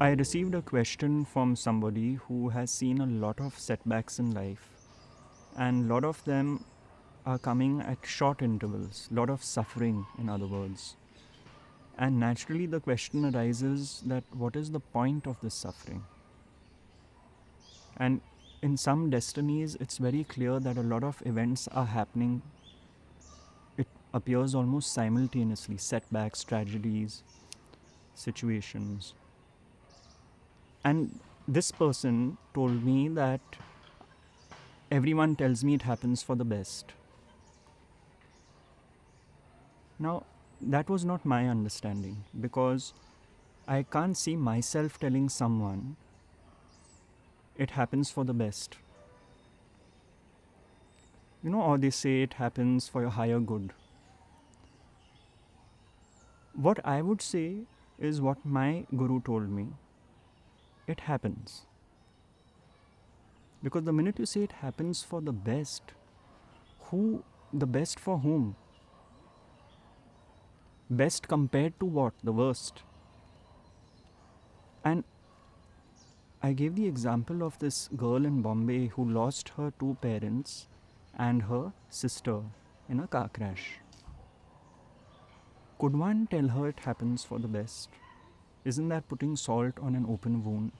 I received a question from somebody who has seen a lot of setbacks in life, and a lot of them are coming at short intervals, lot of suffering, in other words. And naturally, the question arises that what is the point of this suffering? And in some destinies, it's very clear that a lot of events are happening. It appears almost simultaneously, setbacks, tragedies, situations. And this person told me that everyone tells me it happens for the best. Now, that was not my understanding, because I can't see myself telling someone it happens for the best. Or they say it happens for your higher good. What I would say is what my guru told me. It happens. Because the minute you say it happens for the best, the best for whom? Best compared to what? The worst. And I gave the example of this girl in Bombay who lost her two parents and her sister in a car crash. Could one tell her it happens for the best? Isn't that putting salt on an open wound?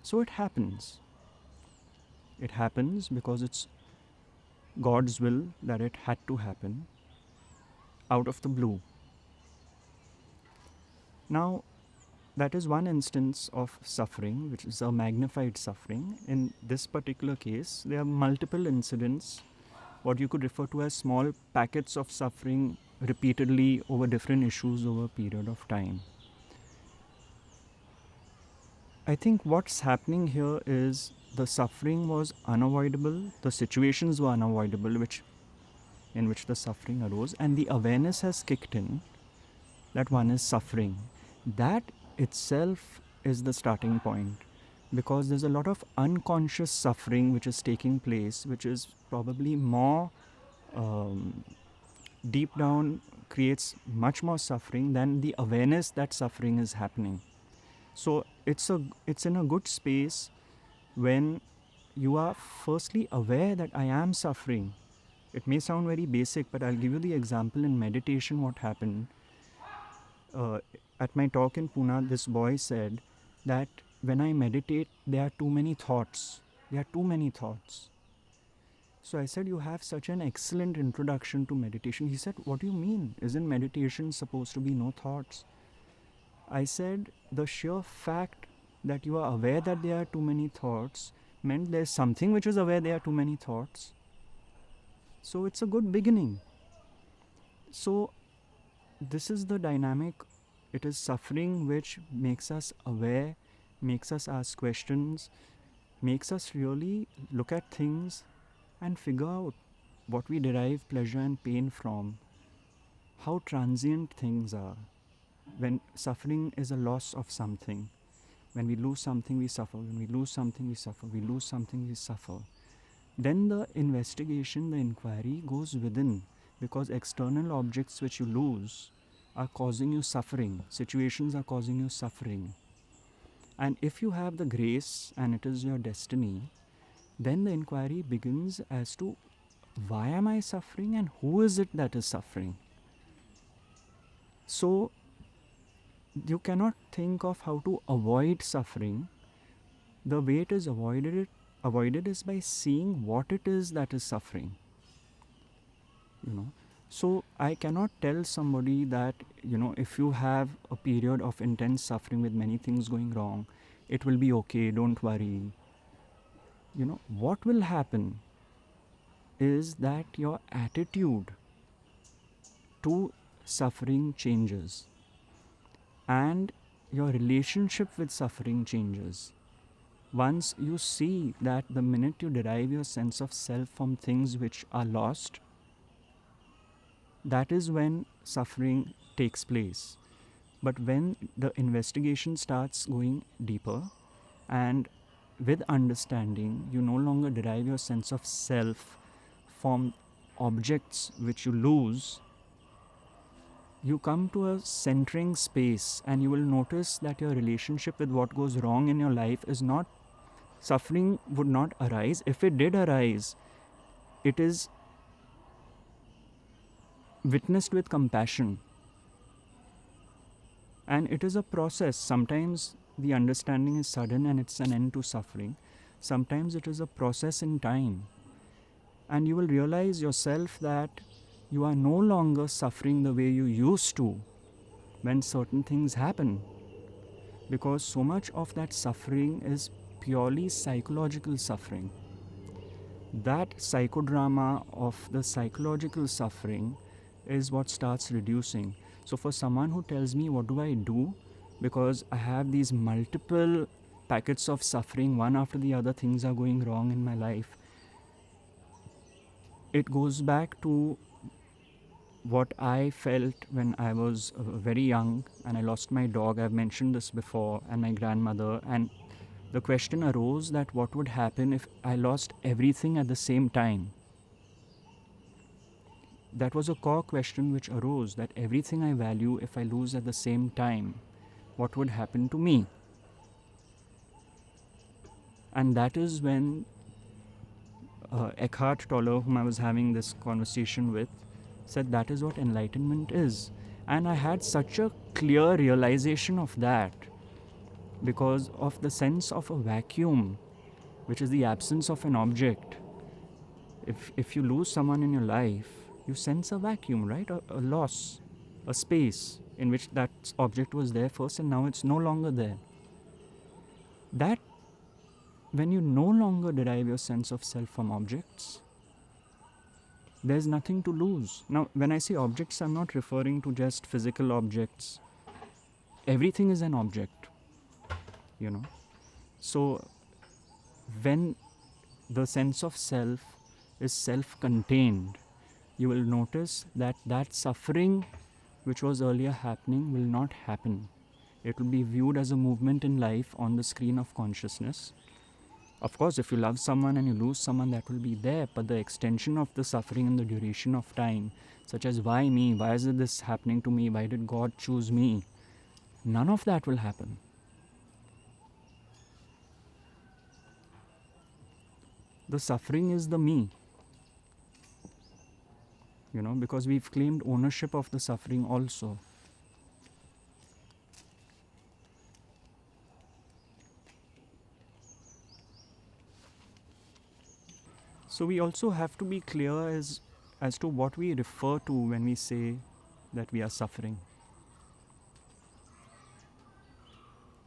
So it happens. It happens because it's God's will that it had to happen out of the blue. Now, that is one instance of suffering, which is a magnified suffering. In this particular case, there are multiple incidents, what you could refer to as small packets of suffering repeatedly over different issues over a period of time. I think what's happening here is the suffering was unavoidable, the situations were unavoidable in which the suffering arose, and the awareness has kicked in that one is suffering. That itself is the starting point, because there's a lot of unconscious suffering which is taking place, which is probably more deep down, creates much more suffering than the awareness that suffering is happening. So it's in a good space when you are firstly aware that I am suffering. It may sound very basic, but I'll give you the example in meditation what happened. At my talk in Pune, this boy said that when I meditate, there are too many thoughts. There are too many thoughts. So I said, you have such an excellent introduction to meditation. He said, what do you mean? Isn't meditation supposed to be no thoughts? I said, the sheer fact that you are aware that there are too many thoughts meant there's something which is aware there are too many thoughts. So it's a good beginning. So this is the dynamic. It is suffering which makes us aware, makes us ask questions, makes us really look at things and figure out what we derive pleasure and pain from, how transient things are. When suffering is a loss of something, when we lose something, we suffer. When we lose something, we suffer. We lose something, we suffer. Then the investigation, the inquiry goes within, because external objects which you lose are causing you suffering. Situations are causing you suffering. And if you have the grace and it is your destiny, then the inquiry begins as to why am I suffering and who is it that is suffering? So you cannot think of how to avoid suffering. The way it is avoided is by seeing what it is that is suffering. So I cannot tell somebody that, if you have a period of intense suffering with many things going wrong, it will be okay, don't worry. What will happen is that your attitude to suffering changes and your relationship with suffering changes. Once you see that the minute you derive your sense of self from things which are lost, that is when suffering takes place. But when the investigation starts going deeper and with understanding, you no longer derive your sense of self from objects which you lose, you come to a centering space and you will notice that your relationship with what goes wrong in your life is not, suffering would not arise. If it did arise, it is witnessed with compassion. And it is a process. Sometimes the understanding is sudden and it's an end to suffering. Sometimes it is a process in time. And you will realize yourself that you are no longer suffering the way you used to when certain things happen. Because so much of that suffering is purely psychological suffering. That psychodrama of the psychological suffering is what starts reducing. So for someone who tells me, what do I do? Because I have these multiple packets of suffering, one after the other, things are going wrong in my life. It goes back to what I felt when I was very young and I lost my dog. I've mentioned this before, and my grandmother. And the question arose that what would happen if I lost everything at the same time? That was a core question which arose, that everything I value, if I lose at the same time, what would happen to me? And that is when Eckhart Tolle, whom I was having this conversation with, said that is what enlightenment is. And I had such a clear realization of that because of the sense of a vacuum, which is the absence of an object. If you lose someone in your life, you sense a vacuum, right? A loss, a space in which that object was there first and now it's no longer there. That, when you no longer derive your sense of self from objects, there's nothing to lose. Now, when I say objects, I'm not referring to just physical objects. Everything is an object, you know. So, when the sense of self is self-contained, you will notice that that suffering which was earlier happening will not happen. It will be viewed as a movement in life on the screen of consciousness. Of course, if you love someone and you lose someone, that will be there, but the extension of the suffering and the duration of time, such as why me, why is this happening to me, why did God choose me, none of that will happen. The suffering is the me, you know, because we've claimed ownership of the suffering also. So we also have to be clear as to what we refer to when we say that we are suffering.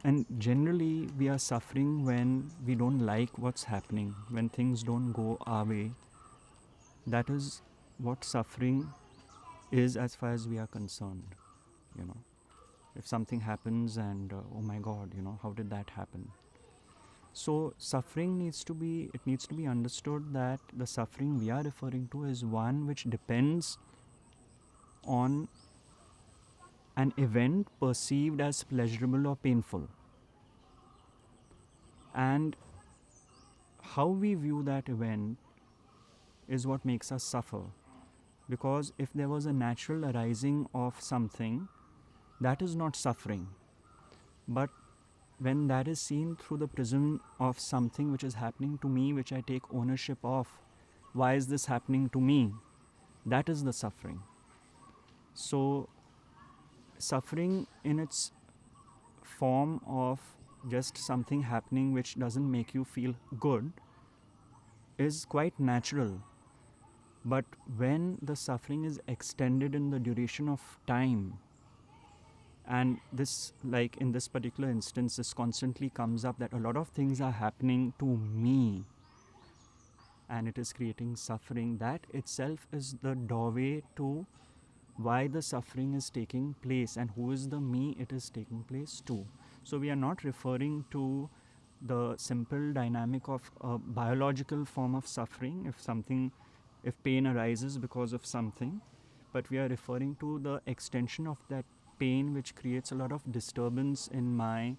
And generally we are suffering when we don't like what's happening, when things don't go our way. That is what suffering is as far as we are concerned, you know. If something happens and oh my God, you know, how did that happen? So suffering needs to be understood that the suffering we are referring to is one which depends on an event perceived as pleasurable or painful. And how we view that event is what makes us suffer. Because if there was a natural arising of something, that is not suffering. But when that is seen through the prism of something which is happening to me, which I take ownership of, why is this happening to me? That is the suffering. So, suffering in its form of just something happening which doesn't make you feel good is quite natural. But when the suffering is extended in the duration of time, and this, like in this particular instance, this constantly comes up that a lot of things are happening to me and it is creating suffering, that itself is the doorway to why the suffering is taking place and who is the me it is taking place to. So we are not referring to the simple dynamic of a biological form of suffering, if pain arises because of something, but we are referring to the extension of that pain which creates a lot of disturbance in my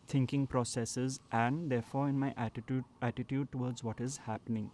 thinking processes and therefore in my attitude towards what is happening.